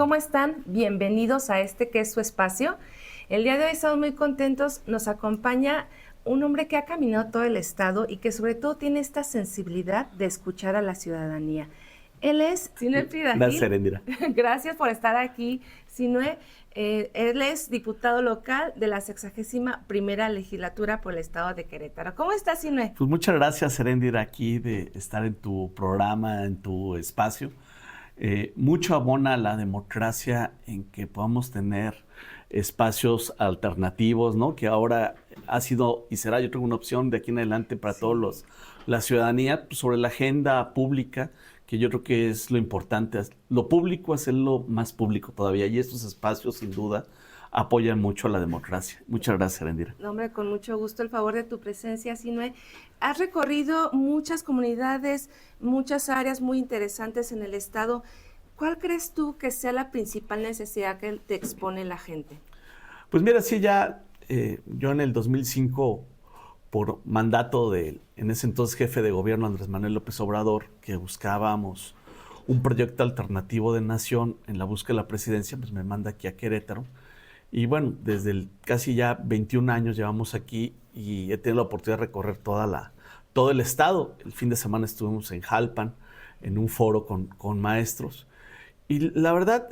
¿cómo están? Bienvenidos a este que es su espacio. El día de hoy estamos muy contentos. Nos acompaña un hombre que ha caminado todo el estado y que sobre todo tiene esta sensibilidad de escuchar a la ciudadanía. Él es Sinue Pidajil. Gracias, Erendira. Gracias por estar aquí, Sinue. Él es diputado local de la 61ª legislatura por el estado de Querétaro. ¿Cómo estás, Sinue? Pues muchas gracias, Erendira, aquí de estar en tu programa, en tu espacio. Mucho abona la democracia en que podamos tener espacios alternativos, ¿no? Que ahora ha sido y será, yo creo, una opción de aquí en adelante para todos la ciudadanía, pues, sobre la agenda pública, que yo creo que es lo importante. Lo público, hacerlo más público todavía. Y estos espacios, sin duda, apoyan mucho a la democracia. Muchas gracias, Erendira. No, hombre, con mucho gusto el favor de tu presencia, Sinue. Has recorrido muchas comunidades, muchas áreas muy interesantes en el estado. ¿Cuál crees tú que sea la principal necesidad que te expone la gente? Pues mira, sí, ya yo en el 2005, por mandato del en ese entonces jefe de gobierno Andrés Manuel López Obrador, que buscábamos un proyecto alternativo de nación en la búsqueda de la presidencia, pues me manda aquí a Querétaro. Y bueno, desde casi ya 21 años llevamos aquí y he tenido la oportunidad de recorrer todo el estado. El fin de semana estuvimos en Jalpan, en un foro con maestros. Y la verdad,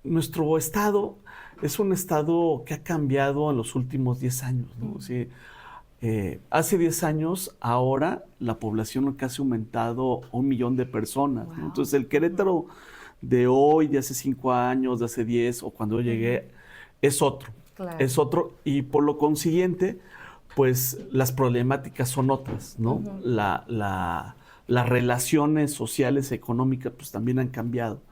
nuestro estado es un estado que ha cambiado en los últimos 10 años, ¿no? Sí, hace 10 años, ahora la población casi ha aumentado a 1 millón de personas, ¿no? Entonces el Querétaro de hoy, de hace 5 años, de hace 10 o cuando yo llegué, es otro. Claro. Es otro, y por lo consiguiente, pues las problemáticas son otras, ¿no? Las relaciones sociales, económicas, pues también han cambiado.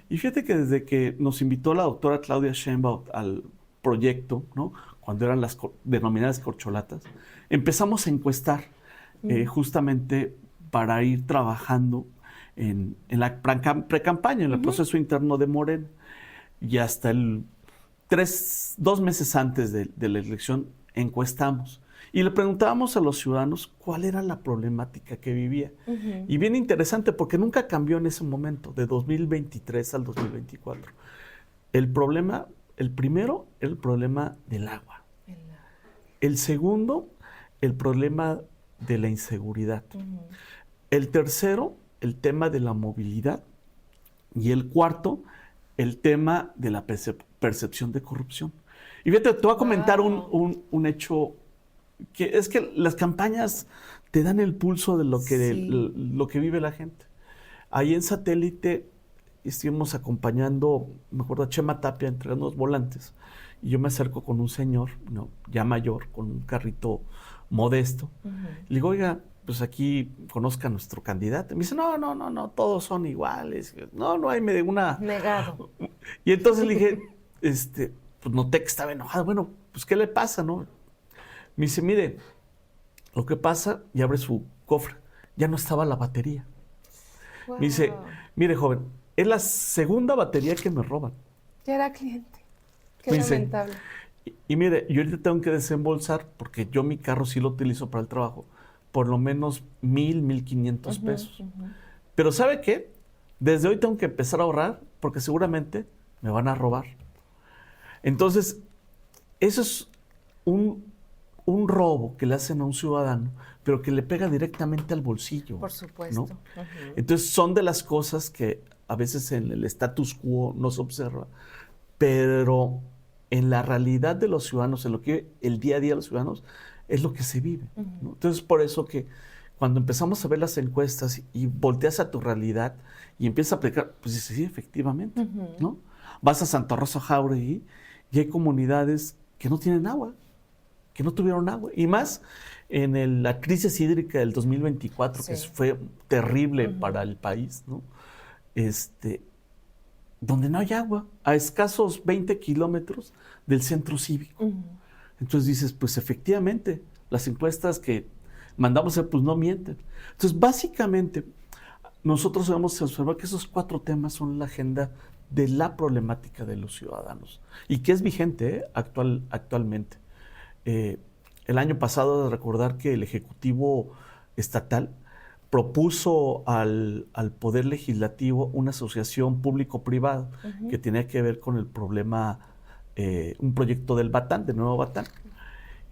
Y fíjate que desde que nos invitó la doctora Claudia Sheinbaum al proyecto, ¿no? Cuando eran las denominadas corcholatas, empezamos a encuestar justamente para ir trabajando en la pre-campaña, en el proceso interno de Morena. Y hasta 2 meses antes de la elección encuestamos. Y le preguntábamos a los ciudadanos cuál era la problemática que vivía. Y bien interesante, porque nunca cambió en ese momento, de 2023 al 2024. El primero, el problema del agua. El segundo, el problema de la inseguridad. El tercero, el tema de la movilidad. Y el cuarto, el tema de la percepción de corrupción. Y fíjate, te voy a comentar un hecho, que es que las campañas te dan el pulso de lo que vive la gente. Ahí en Satélite estuvimos acompañando, me acuerdo, a Chema Tapia entregando los volantes, y yo me acerco con un señor, ¿no?, ya mayor, con un carrito modesto. Le digo, oiga, pues aquí conozca a nuestro candidato. Me dice, no, todos son iguales. No hay una... Negado. Y entonces le dije, pues noté que estaba enojado. Bueno, pues ¿qué le pasa, no? Me dice, mire, lo que pasa, y abre su cofre, ya no estaba la batería. Wow. Me dice, mire, joven, es la segunda batería que me roban. Ya era cliente. Qué lamentable. Y mire, yo ahorita tengo que desembolsar, porque yo mi carro sí lo utilizo para el trabajo, por lo menos 1,500 pesos. Pero ¿sabe qué? Desde hoy tengo que empezar a ahorrar, porque seguramente me van a robar. Entonces, eso es un robo que le hacen a un ciudadano, pero que le pega directamente al bolsillo. Por supuesto. ¿No? Entonces, son de las cosas que a veces en el status quo no se observa, pero en la realidad de los ciudadanos, en lo que el día a día de los ciudadanos, es lo que se vive, ¿no? Entonces, por eso que cuando empezamos a ver las encuestas y volteas a tu realidad y empiezas a aplicar, pues dices, sí, efectivamente, ¿no? Vas a Santa Rosa Jáuregui y hay comunidades que no tienen agua, que no tuvieron agua. Y más en la crisis hídrica del 2024, que fue terrible para el país, ¿no? Donde no hay agua, a escasos 20 kilómetros del centro cívico. Entonces dices, pues efectivamente, las encuestas que mandamos a hacer, pues no mienten. Entonces, básicamente, nosotros debemos observar que esos 4 temas son la agenda de la problemática de los ciudadanos y que es vigente actualmente. El año pasado, de recordar que el Ejecutivo Estatal propuso al Poder Legislativo una asociación público-privada que tenía que ver con el problema, un proyecto del Batán, del nuevo Batán.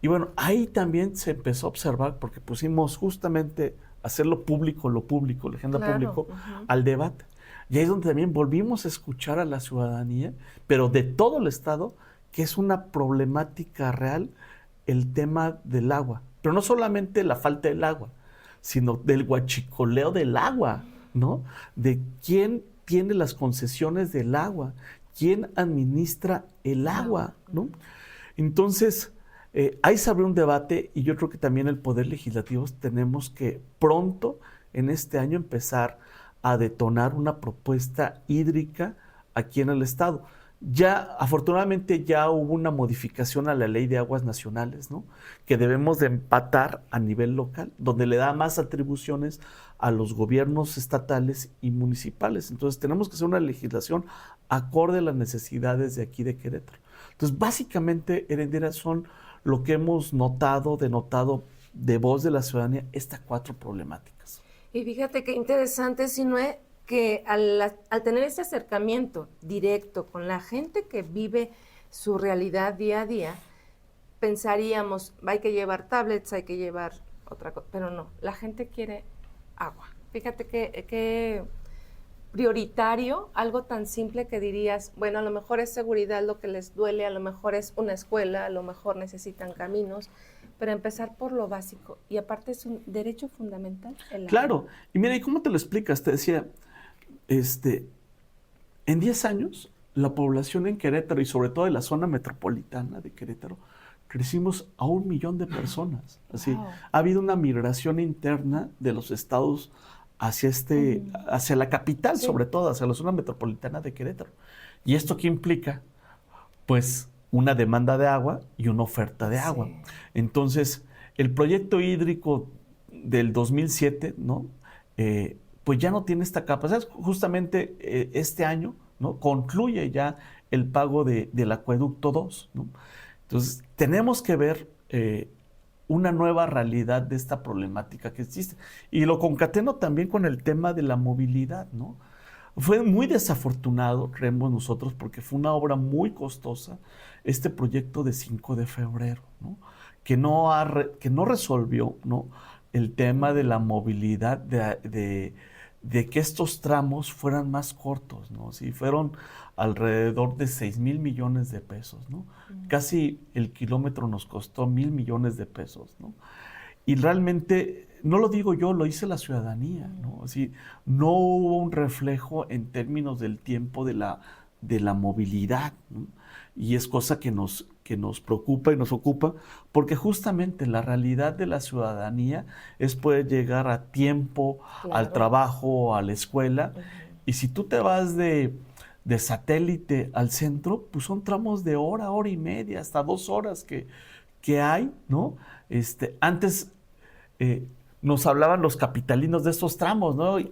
Y bueno, ahí también se empezó a observar, porque pusimos justamente hacerlo público, la agenda público, al debate. Y ahí es donde también volvimos a escuchar a la ciudadanía, pero de todo el Estado, que es una problemática real el tema del agua. Pero no solamente la falta del agua, sino del huachicoleo del agua, ¿no? De quién tiene las concesiones del agua, quién administra el agua, ¿no? Entonces, ahí se abrió un debate y yo creo que también el Poder Legislativo tenemos que pronto, en este año, empezar a detonar una propuesta hídrica aquí en el Estado. Ya, afortunadamente, ya hubo una modificación a la Ley de Aguas Nacionales, ¿no? Que debemos de empatar a nivel local, donde le da más atribuciones a los gobiernos estatales y municipales. Entonces, tenemos que hacer una legislación acorde a las necesidades de aquí de Querétaro. Entonces, básicamente, Erendira, son lo que hemos denotado de voz de la ciudadanía, estas 4 problemáticas. Y fíjate qué interesante, Sinue, que al tener este acercamiento directo con la gente que vive su realidad día a día, pensaríamos, hay que llevar tablets, hay que llevar otra cosa, pero no, la gente quiere agua. Fíjate que prioritario, algo tan simple que dirías, bueno, a lo mejor es seguridad lo que les duele, a lo mejor es una escuela, a lo mejor necesitan caminos, pero empezar por lo básico. Y aparte es un derecho fundamental. Claro. Y mira, ¿y cómo te lo explicas? Te decía, en 10 años, la población en Querétaro y sobre todo en la zona metropolitana de Querétaro, crecimos a 1 millón de personas. Así, wow. Ha habido una migración interna de los estados hacia la capital, sí, sobre todo, hacia la zona metropolitana de Querétaro. ¿Y esto qué implica? Pues una demanda de agua y una oferta de agua. Sí. Entonces, el proyecto hídrico del 2007, ¿no? Pues ya no tiene esta capacidad. Justamente este año, ¿no? Concluye ya el pago del acueducto 2, ¿no? Entonces, tenemos que ver una nueva realidad de esta problemática que existe. Y lo concateno también con el tema de la movilidad, ¿no? Fue muy desafortunado, creemos nosotros, porque fue una obra muy costosa, este proyecto de 5 de febrero, ¿no? Que no resolvió, ¿no? El tema de la movilidad, de que estos tramos fueran más cortos, ¿no? Sí, fueron alrededor de 6,000 millones de pesos, ¿no? Casi el kilómetro nos costó 1,000 millones de pesos, ¿no? Y realmente, no lo digo yo, lo dice la ciudadanía, ¿no? Así, no hubo un reflejo en términos del tiempo de la movilidad, ¿no? Y es cosa que nos preocupa y nos ocupa, porque justamente la realidad de la ciudadanía es poder llegar a tiempo, claro, al trabajo, a la escuela. Y si tú te vas de Satélite al centro, pues son tramos de hora y media, hasta 2 horas que hay, ¿no? Antes nos hablaban los capitalinos de estos tramos, ¿no? Y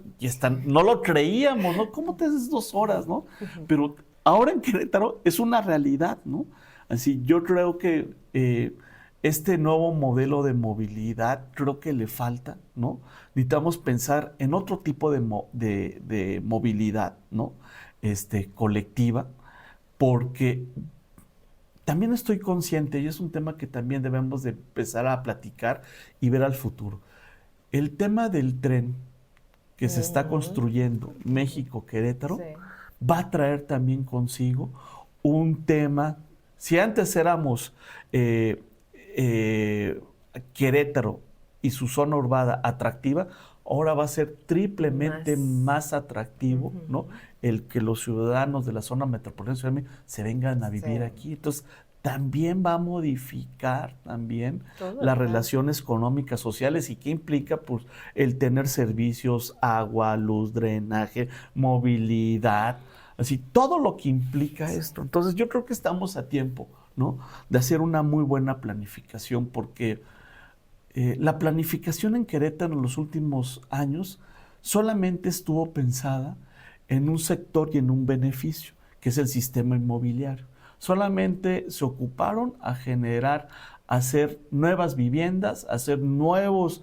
no lo creíamos, ¿no? ¿Cómo te haces 2 horas, no? Pero ahora en Querétaro es una realidad, ¿no? Así, yo creo que este nuevo modelo de movilidad creo que le falta, ¿no? Necesitamos pensar en otro tipo de movilidad, ¿no? Colectiva, porque también estoy consciente, y es un tema que también debemos de empezar a platicar y ver al futuro. El tema del tren que se está construyendo México-Querétaro, sí, va a traer también consigo un tema. Si antes éramos Querétaro y su zona urbana atractiva, ahora va a ser triplemente más atractivo, ¿no? El que los ciudadanos de la zona metropolitana se vengan a vivir, sí, aquí. Entonces, también va a modificar también las relaciones económicas, sociales, y qué implica, pues, el tener servicios, agua, luz, drenaje, movilidad, así, todo lo que implica esto. Entonces, yo creo que estamos a tiempo, ¿no? De hacer una muy buena planificación, porque la planificación en Querétaro en los últimos años solamente estuvo pensada en un sector y en un beneficio, que es el sistema inmobiliario. Solamente se ocuparon a hacer nuevas viviendas, hacer nuevos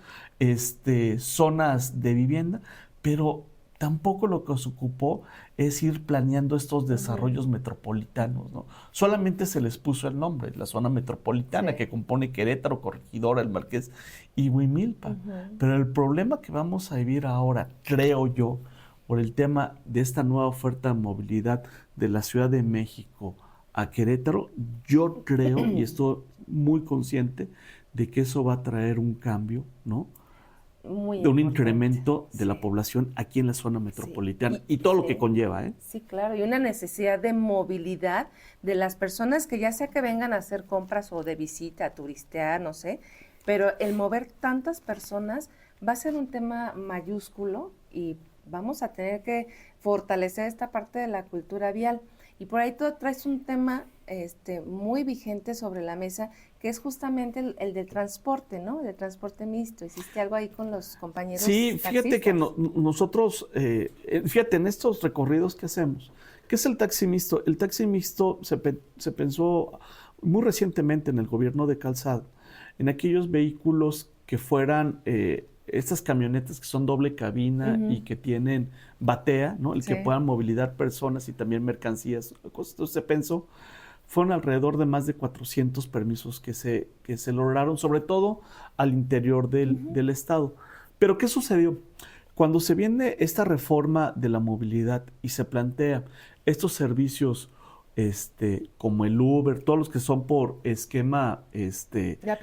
zonas de vivienda, pero tampoco lo que se ocupó es ir planeando estos desarrollos metropolitanos, ¿no? Solamente se les puso el nombre, la zona metropolitana, que compone Querétaro, Corregidora, El Marqués y Huimilpa. Pero el problema que vamos a vivir ahora, creo yo, por el tema de esta nueva oferta de movilidad de la Ciudad de México a Querétaro, yo creo y estoy muy consciente de que eso va a traer un cambio, ¿no? Muy de un importante. incremento de la población aquí en la zona metropolitana y todo lo que conlleva, ¿eh? Sí, claro, y una necesidad de movilidad de las personas que ya sea que vengan a hacer compras o de visita, a turistear, no sé, pero el mover tantas personas va a ser un tema mayúsculo y vamos a tener que fortalecer esta parte de la cultura vial. Y por ahí tú traes un tema muy vigente sobre la mesa, que es justamente el del transporte, ¿no? El del transporte mixto. ¿Hiciste algo ahí con los compañeros Sí, fíjate taxistas? que nosotros, fíjate, en estos recorridos que hacemos, ¿qué es el taxi mixto? El taxi mixto se pensó muy recientemente en el gobierno de Calzada, en aquellos vehículos que fueran estas camionetas que son doble cabina y que tienen batea, ¿no? El que puedan movilizar personas y también mercancías. Entonces se pensó, fueron alrededor de más de 400 permisos que se lograron, sobre todo al interior del estado. Pero ¿qué sucedió? Cuando se viene esta reforma de la movilidad y se plantea estos servicios como el Uber, todos los que son por esquema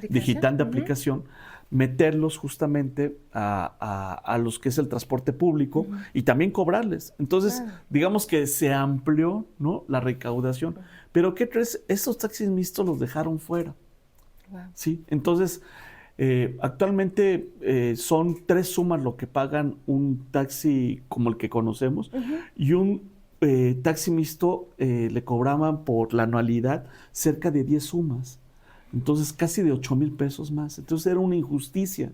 digital de aplicación, meterlos justamente a los que es el transporte público y también cobrarles. Entonces, digamos que se amplió, ¿no?, la recaudación. Pero ¿qué crees? Estos taxis mixtos los dejaron fuera. ¿Sí? Entonces, actualmente son 3 sumas lo que pagan un taxi como el que conocemos y un taxi mixto le cobraban por la anualidad cerca de 10 sumas. Entonces, casi de 8,000 pesos más. Entonces, era una injusticia.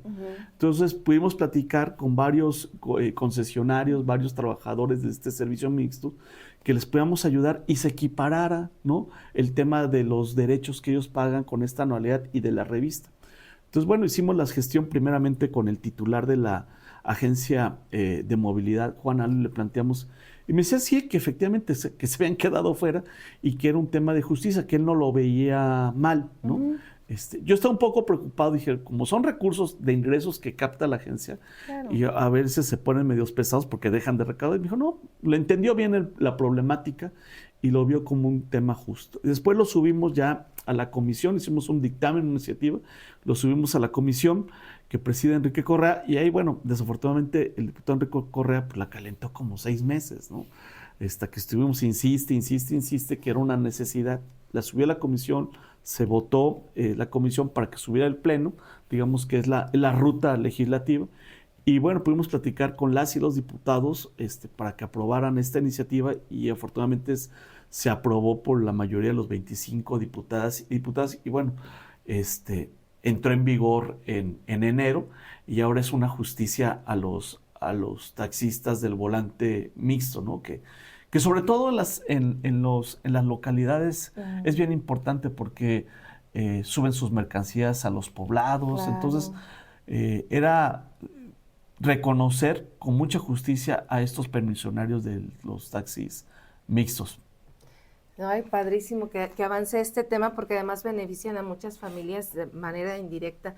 Entonces, pudimos platicar con varios concesionarios, varios trabajadores de este servicio mixto, que les podamos ayudar y se equiparara, ¿no?, el tema de los derechos que ellos pagan con esta anualidad y de la revista. Entonces, bueno, hicimos la gestión primeramente con el titular de la agencia de movilidad, Juan Ali, le planteamos, y me decía sí, que efectivamente que se habían quedado fuera y que era un tema de justicia, que él no lo veía mal, ¿no? Yo estaba un poco preocupado, dije, como son recursos de ingresos que capta la agencia, y a veces se ponen medios pesados porque dejan de recaudar, y me dijo, no, le entendió bien la problemática y lo vio como un tema justo. Después lo subimos ya a la comisión, hicimos un dictamen, una iniciativa, lo subimos a la comisión que preside Enrique Correa, y ahí, bueno, desafortunadamente el diputado Enrique Correa pues la calentó como 6 meses, ¿no? Hasta que estuvimos, insiste, que era una necesidad. La subió a la comisión, se votó la comisión para que subiera el pleno, digamos que es la ruta legislativa, y bueno, pudimos platicar con las y los diputados para que aprobaran esta iniciativa, y afortunadamente se aprobó por la mayoría de los 25 diputadas y diputados, y bueno, entró en vigor en enero, y ahora es una justicia a los taxistas del volante mixto, ¿no? Que sobre todo en las localidades es bien importante porque suben sus mercancías a los poblados. Entonces, era reconocer con mucha justicia a estos permisionarios de los taxis mixtos. Ay, padrísimo que avance este tema porque además benefician a muchas familias de manera indirecta.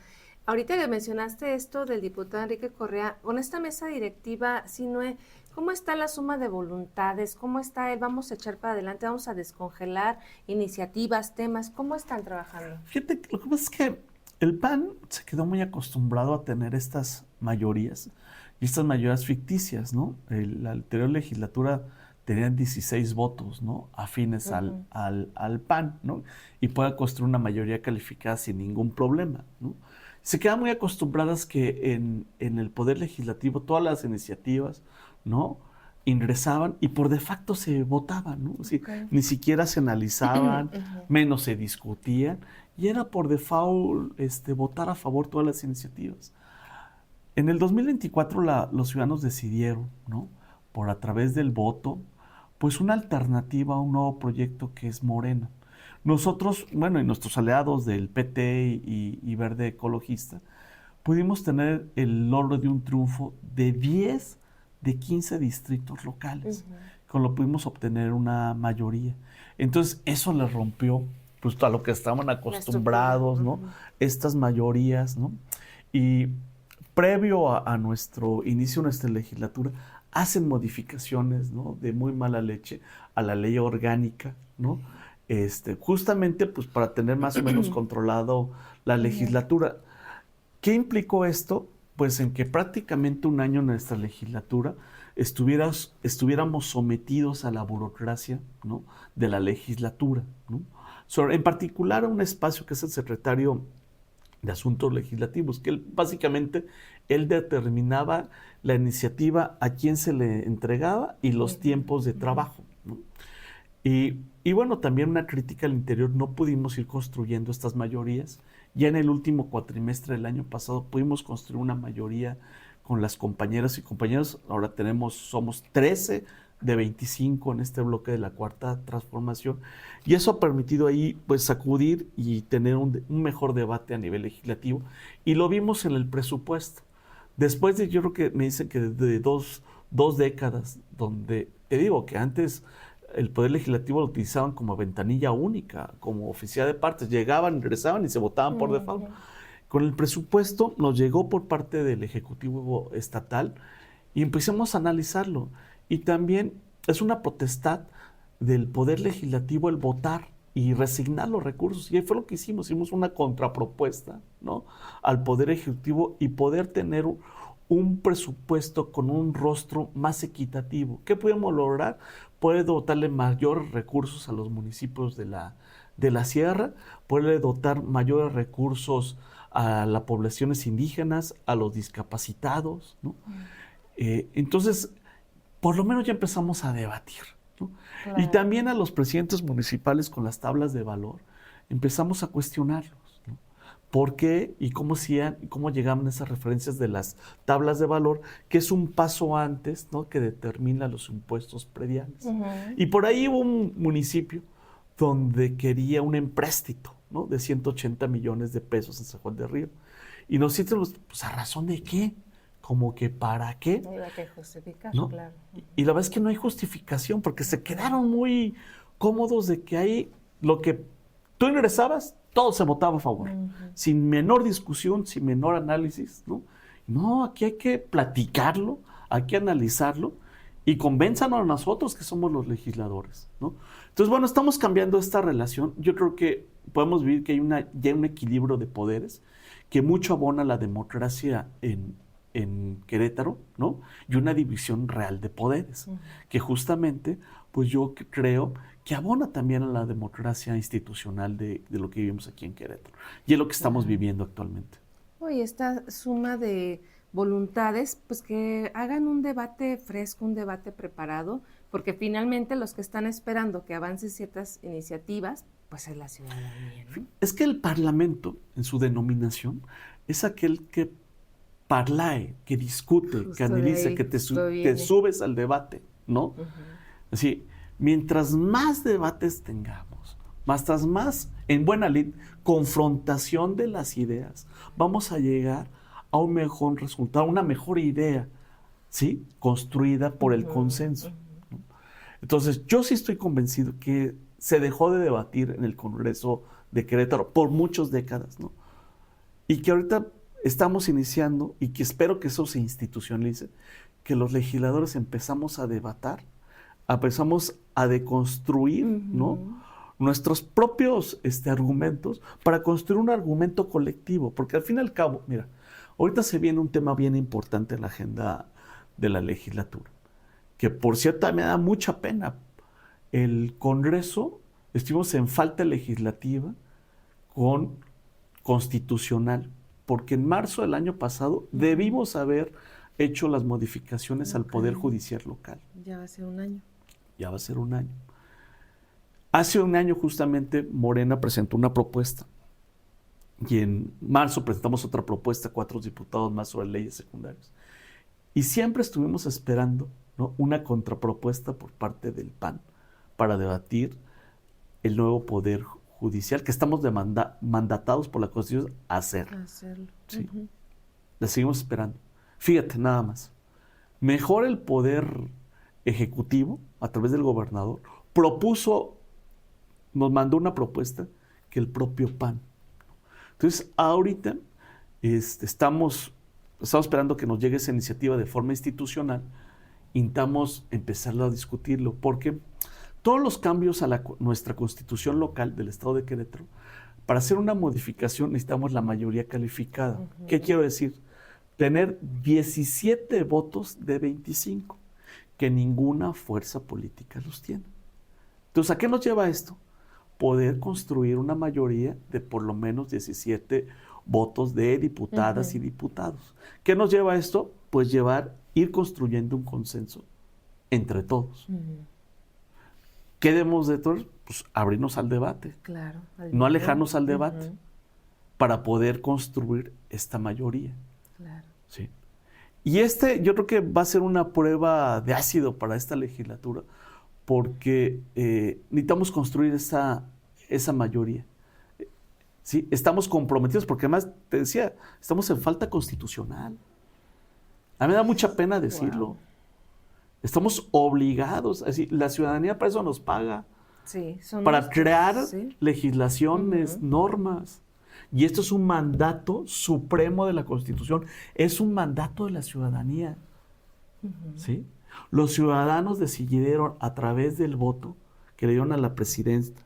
Ahorita que mencionaste esto del diputado Enrique Correa, con esta mesa directiva, Sinue, ¿cómo está la suma de voluntades? ¿Cómo está él? ¿Vamos a echar para adelante? ¿Vamos a descongelar iniciativas, temas? ¿Cómo están trabajando? Fíjate, lo que pasa es que el PAN se quedó muy acostumbrado a tener estas mayorías y estas mayorías ficticias, ¿no? La anterior legislatura tenían 16 votos, ¿no?, afines al PAN, ¿no? Y pueda construir una mayoría calificada sin ningún problema, ¿no? Se quedan muy acostumbradas que en el Poder Legislativo todas las iniciativas, ¿no?, ingresaban y por de facto se votaban, ¿no? O sea, ni siquiera se analizaban, menos se discutían, y era por default votar a favor todas las iniciativas. En el 2024 los ciudadanos decidieron, ¿no?, por a través del voto, pues una alternativa a un nuevo proyecto que es Morena. Nosotros, bueno, y nuestros aliados del PT y Verde Ecologista, pudimos tener el logro de un triunfo de 10 de 15 distritos locales, con lo pudimos obtener una mayoría. Entonces, eso le rompió pues, a lo que estaban acostumbrados, ¿no? Estas mayorías, ¿no? Y previo a nuestro inicio, nuestra legislatura, hacen modificaciones, ¿no? De muy mala leche a la ley orgánica, ¿no? Justamente pues, para tener más o menos controlado la legislatura. ¿Qué implicó esto? Pues en que prácticamente un año en nuestra legislatura estuviéramos sometidos a la burocracia, ¿no? De la legislatura, ¿no? En particular a un espacio que es el secretario de Asuntos Legislativos, que básicamente él determinaba la iniciativa, a quién se le entregaba y los tiempos de trabajo, ¿no? Y bueno, también una crítica al interior, no pudimos ir construyendo estas mayorías. Ya en el último cuatrimestre del año pasado pudimos construir una mayoría con las compañeras y compañeros. Ahora somos 13 de 25 en este bloque de la Cuarta Transformación. Y eso ha permitido ahí pues sacudir y tener un mejor debate a nivel legislativo. Y lo vimos en el presupuesto. Después yo creo que me dicen que de dos décadas, donde te digo que antes el Poder Legislativo lo utilizaban como ventanilla única, como oficina de partes. Llegaban, regresaban y se votaban por default. Con el presupuesto nos llegó por parte del Ejecutivo Estatal y empezamos a analizarlo. Y también es una potestad del Poder Legislativo el votar y resignar los recursos. Y ahí fue lo que hicimos una contrapropuesta, ¿no? Al Poder Ejecutivo y poder tener un presupuesto con un rostro más equitativo. ¿Qué podemos lograr? Puede dotarle mayores recursos a los municipios de la sierra, puede dotar mayores recursos a las poblaciones indígenas, a los discapacitados, ¿no? Entonces, por lo menos ya empezamos a debatir, ¿no? Claro. Y también a los presidentes municipales con las tablas de valor, empezamos a cuestionarlos, ¿no? ¿Por qué y cómo llegaban esas referencias de las tablas de valor, que es un paso antes, ¿no? Que determina los impuestos prediales? Y por ahí hubo un municipio donde quería un empréstito, ¿no? De 180 millones de pesos en San Juan del Río. Y nosotros, pues, ¿a razón de qué? Como que ¿para qué? No iba a que justificar, ¿no? Claro. Y la verdad es que no hay justificación, porque se quedaron muy cómodos de que ahí lo que tú ingresabas, todo se votaba a favor, sin menor discusión, sin menor análisis, ¿no? No, aquí hay que platicarlo, hay que analizarlo y convénzanos a nosotros que somos los legisladores, ¿no? Entonces, bueno, estamos cambiando esta relación. Yo creo que podemos vivir que hay ya un equilibrio de poderes que mucho abona la democracia en Querétaro, ¿no? Y una división real de poderes, que justamente, pues yo creo que abona también a la democracia institucional de lo que vivimos aquí en Querétaro. Y es lo que estamos viviendo actualmente. Y esta suma de voluntades, pues que hagan un debate fresco, un debate preparado, porque finalmente los que están esperando que avancen ciertas iniciativas, pues es la ciudadanía, ¿no? Es que el Parlamento, en su denominación, es aquel que parlae, que discute, justo que analiza, que te subes al debate, ¿no? Así, mientras más debates tengamos, más en buena lid, confrontación de las ideas, vamos a llegar a un mejor resultado, una mejor idea, ¿sí? Construida por el consenso, ¿no? Entonces, yo sí estoy convencido que se dejó de debatir en el Congreso de Querétaro por muchas décadas, ¿no? Y que ahorita estamos iniciando, y que espero que eso se institucionalice, que los legisladores empezamos a debatir, empezamos a deconstruir, ¿no? Nuestros propios argumentos para construir un argumento colectivo, porque al fin y al cabo, mira, ahorita se viene un tema bien importante en la agenda de la legislatura, que por cierto me da mucha pena. El Congreso, estuvimos en falta legislativa constitucional, porque en marzo del año pasado debimos haber hecho las modificaciones al Poder Judicial local. Ya va a ser un año. Ya va a ser un año. Hace un año justamente Morena presentó una propuesta y en marzo presentamos otra propuesta, 4 diputados más sobre leyes secundarias. Y siempre estuvimos esperando, ¿no? Una contrapropuesta por parte del PAN para debatir el nuevo Poder Judicial que estamos mandatados por la Constitución a hacerlo. Hacerlo. Sí. La seguimos esperando. Fíjate, nada más. Mejor el poder ejecutivo, a través del gobernador, nos mandó una propuesta que el propio PAN. Entonces, ahorita estamos esperando que nos llegue esa iniciativa de forma institucional. Intentamos empezarlo a discutirlo, porque todos los cambios a nuestra constitución local del estado de Querétaro, para hacer una modificación necesitamos la mayoría calificada. Uh-huh. ¿Qué quiero decir? Tener 17 votos de 25, que ninguna fuerza política los tiene. Entonces, ¿a qué nos lleva esto? Poder construir una mayoría de por lo menos 17 votos de diputadas y diputados. ¿Qué nos lleva a esto? Pues ir construyendo un consenso entre todos. ¿Qué debemos de todos? Pues abrirnos al debate. Claro. No alejarnos al debate para poder construir esta mayoría. Claro. ¿Sí? Y yo creo que va a ser una prueba de ácido para esta legislatura, porque necesitamos construir esa mayoría. ¿Sí? Estamos comprometidos, porque además, te decía, estamos en falta constitucional. A mí me da mucha pena decirlo. Wow. Estamos obligados, así, la ciudadanía para eso nos paga, para crear legislaciones, normas. Y esto es un mandato supremo de la Constitución, es un mandato de la ciudadanía. ¿Sí? Los ciudadanos decidieron a través del voto que le dieron a la presidenta,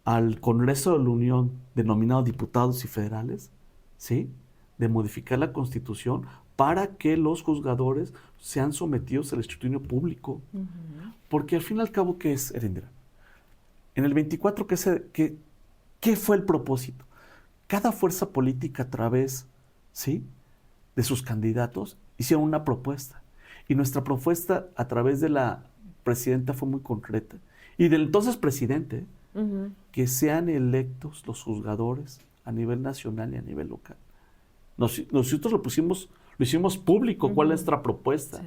al Congreso de la Unión, denominado diputados y federales, ¿sí?, de modificar la Constitución para que los juzgadores sean sometidos al escrutinio público. Porque al fin y al cabo, ¿qué es, Erendira? En el 24, ¿qué fue el propósito? Cada fuerza política a través, ¿sí?, de sus candidatos hicieron una propuesta. Y nuestra propuesta a través de la presidenta fue muy concreta. Y del entonces presidente, que sean electos los juzgadores a nivel nacional y a nivel local. Nosotros lo hicimos público, cuál es nuestra propuesta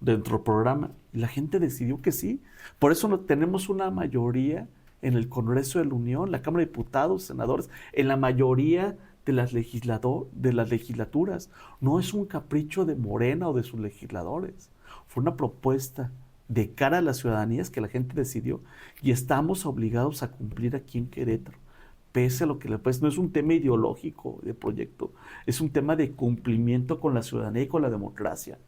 dentro del programa. Y la gente decidió que sí. Por eso tenemos una mayoría en el Congreso de la Unión, la Cámara de Diputados, senadores, en la mayoría de las legislaturas. No es un capricho de Morena o de sus legisladores. Fue una propuesta de cara a las ciudadanías que la gente decidió, y estamos obligados a cumplir aquí en Querétaro. Pese a lo que no es un tema ideológico de proyecto, es un tema de cumplimiento con la ciudadanía y con la democracia.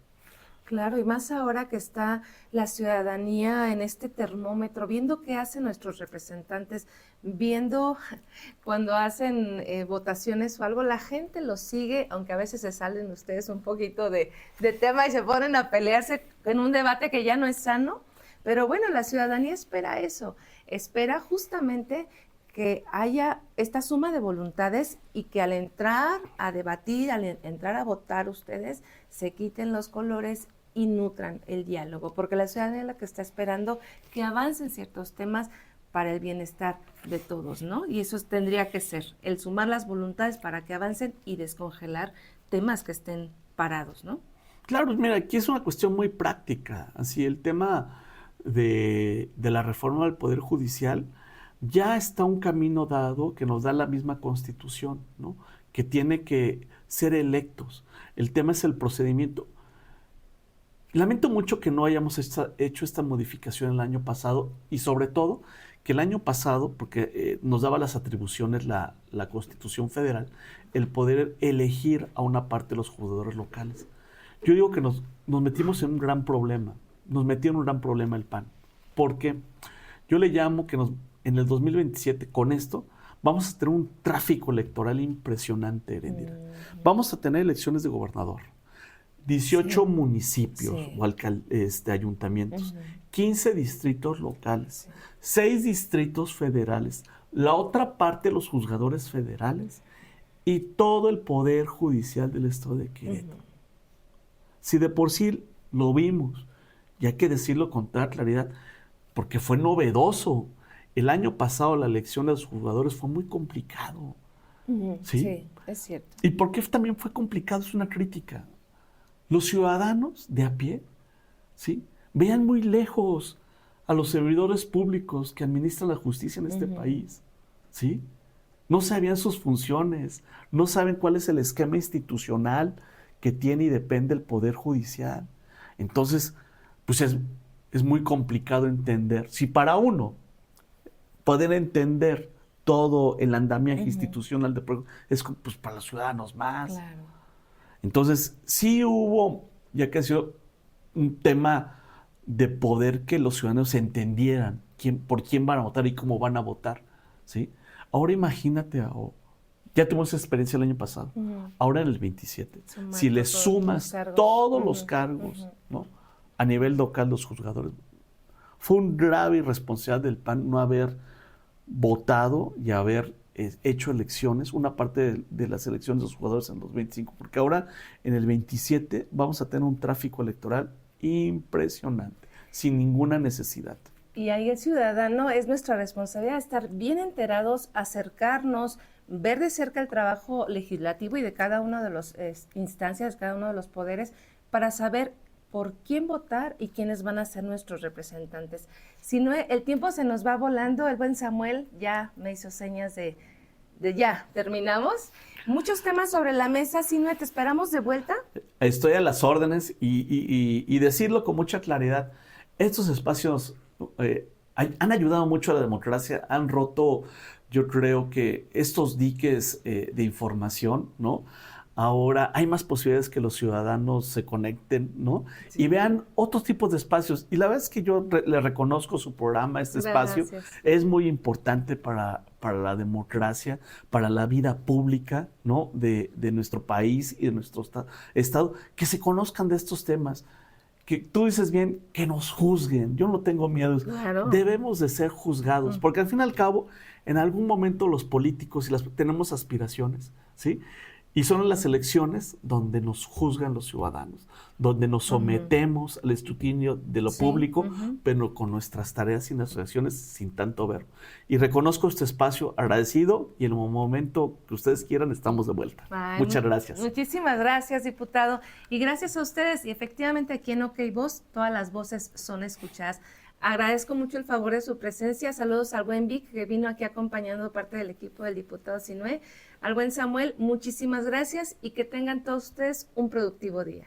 Claro, y más ahora que está la ciudadanía en este termómetro, viendo qué hacen nuestros representantes, viendo cuando hacen votaciones o algo, la gente los sigue, aunque a veces se salen ustedes un poquito de tema y se ponen a pelearse en un debate que ya no es sano, pero bueno, la ciudadanía espera eso, espera justamente que haya esta suma de voluntades y que al entrar a debatir, al entrar a votar ustedes, se quiten los colores y nutran el diálogo, porque la ciudadanía es la que está esperando que avancen ciertos temas para el bienestar de todos, ¿no? Y eso tendría que ser, el sumar las voluntades para que avancen y descongelar temas que estén parados, ¿no? Claro, mira, aquí es una cuestión muy práctica. Así, el tema de la reforma del Poder Judicial, ya está un camino dado que nos da la misma Constitución, ¿no?, que tiene que ser electos. El tema es el procedimiento. Lamento mucho que no hayamos hecho esta modificación el año pasado, y sobre todo que el año pasado, porque nos daba las atribuciones la Constitución Federal, el poder elegir a una parte de los juzgadores locales. Yo digo que nos metimos en un gran problema, nos metió en un gran problema el PAN, porque yo le llamo que en el 2027, con esto, vamos a tener un tráfico electoral impresionante, Erendira. Vamos a tener elecciones de gobernador, 18 municipios o ayuntamientos, 15 distritos locales, 6 distritos federales, la otra parte de los juzgadores federales y todo el poder judicial del estado de Querétaro. Si de por sí lo vimos, y hay que decirlo con toda claridad, porque fue novedoso. El año pasado la elección de los juzgadores fue muy complicado. Sí, es cierto. ¿Y por qué también fue complicado? Es una crítica. Los ciudadanos de a pie, ¿sí?, vean muy lejos a los servidores públicos que administran la justicia en este país, ¿sí? no sabían sus funciones, no saben cuál es el esquema institucional que tiene y depende el Poder Judicial. Entonces, pues es muy complicado entender. Si para uno poder entender todo el andamiaje institucional de es pues para los ciudadanos más. Claro. Entonces, sí hubo, ya que ha sido un tema de poder que los ciudadanos entendieran por quién van a votar y cómo van a votar, ¿sí? Ahora imagínate, ya tuvimos esa experiencia el año pasado, ahora en el 27, si le sumas todos los cargos, ¿no? A nivel local, los juzgadores, fue un grave irresponsabilidad del PAN no haber votado y haber hecho elecciones, una parte de las elecciones de los jugadores en los 25, porque ahora en el 27 vamos a tener un tráfico electoral impresionante, sin ninguna necesidad. Y ahí el ciudadano es nuestra responsabilidad estar bien enterados, acercarnos, ver de cerca el trabajo legislativo y de cada una de las instancias, cada uno de los poderes, para saber por quién votar y quiénes van a ser nuestros representantes. Si no, el tiempo se nos va volando. El buen Samuel ya me hizo señas de ya, terminamos. Muchos temas sobre la mesa. Sinue, ¿te esperamos de vuelta? Estoy a las órdenes y decirlo con mucha claridad. Estos espacios han ayudado mucho a la democracia, han roto, yo creo que estos diques de información, ¿no? Ahora hay más posibilidades que los ciudadanos se conecten, ¿no? Sí. Y vean otros tipos de espacios. Y la verdad es que yo le reconozco su programa, este espacio. Es muy importante para la democracia, para la vida pública, ¿no? De nuestro país y de nuestro estado, que se conozcan de estos temas. Que tú dices bien, que nos juzguen. Yo no tengo miedo. Claro. Debemos de ser juzgados, porque al fin y al cabo, en algún momento los políticos tenemos aspiraciones, ¿sí? Y son en las elecciones donde nos juzgan los ciudadanos, donde nos sometemos al escrutinio de lo público, pero con nuestras tareas y nuestras acciones sin tanto verbo. Y reconozco este espacio agradecido y en el momento que ustedes quieran estamos de vuelta. Ay, muchas gracias. Muchísimas gracias, diputado. Y gracias a ustedes. Y efectivamente aquí en OK Voz todas las voces son escuchadas. Agradezco mucho el favor de su presencia. Saludos al buen Vic, que vino aquí acompañando parte del equipo del diputado Sinue. Al buen Samuel, muchísimas gracias y que tengan todos ustedes un productivo día.